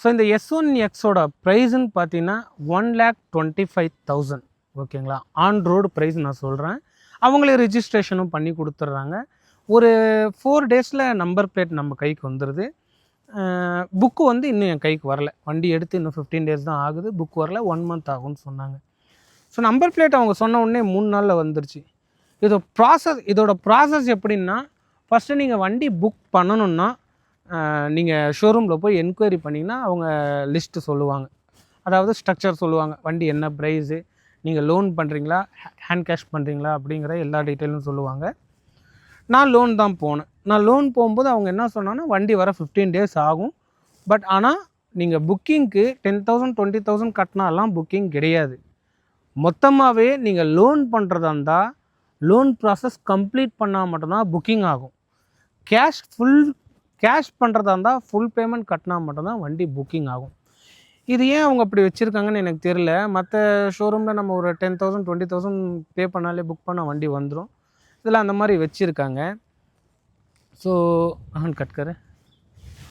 So இந்த S1Xோட ப்ரைஸுன்னு பார்த்தீங்கன்னா 1,25,000 ஓகேங்களா. ஆன் ரோடு ப்ரைஸ் நான் சொல்கிறேன். அவங்களே ரிஜிஸ்ட்ரேஷனும் பண்ணி கொடுத்துட்றாங்க. ஒரு 4 டேஸில் நம்பர் பிளேட் நம்ம கைக்கு வந்துடுது. புக்கு வந்து இன்னும் என் கைக்கு வரல. வண்டி எடுத்து இன்னும் 15 டேஸ் தான் ஆகுது. புக் வரல, 1 மந்த் ஆகும்னு சொன்னாங்க. ஸோ நம்பர் பிளேட் அவங்க சொன்ன உடனே 3 நாளில் வந்துருச்சு. இதோட ப்ராசஸ் எப்படின்னா, ஃபஸ்ட்டு நீங்கள் வண்டி புக் பண்ணணுன்னா நீங்கள் ஷோரூமில் போய் என்கொயரி பண்ணிங்கன்னா அவங்க லிஸ்ட்டு சொல்லுவாங்க. அதாவது ஸ்ட்ரக்சர் சொல்லுவாங்க. வண்டி என்ன ப்ரைஸு, நீங்கள் லோன் பண்ணுறீங்களா, ஹேண்ட் கேஷ் பண்ணுறீங்களா அப்படிங்கிற எல்லா டீட்டெயிலும் சொல்லுவாங்க. நான் லோன் தான் போனேன். நான் லோன் போகும்போது அவங்க என்ன சொன்னாங்கன்னா, வண்டி வர 15 டேஸ் ஆகும். பட் ஆனால் நீங்கள் புக்கிங்க்கு 10,000 20,000 கட்டினாலாம் புக்கிங் கிடையாது. மொத்தமாகவே நீங்கள் லோன் பண்ணுறதா இருந்தால் லோன் ப்ராசஸ் கம்ப்ளீட் பண்ணால் மட்டும்தான் புக்கிங் ஆகும். கேஷ் பண்ணுறதா இருந்தால் ஃபுல் பேமெண்ட் கட்டினா மட்டும்தான் வண்டி புக்கிங் ஆகும். இது ஏன் அவங்க அப்படி வச்சுருக்காங்கன்னு எனக்கு தெரியல. மற்ற ஷோரூமில் நம்ம ஒரு 10,000 20,000 பே பண்ணாலே புக் பண்ண வண்டி வந்துடும். இதில் அந்த மாதிரி வச்சுருக்காங்க. ஸோ கட் கரு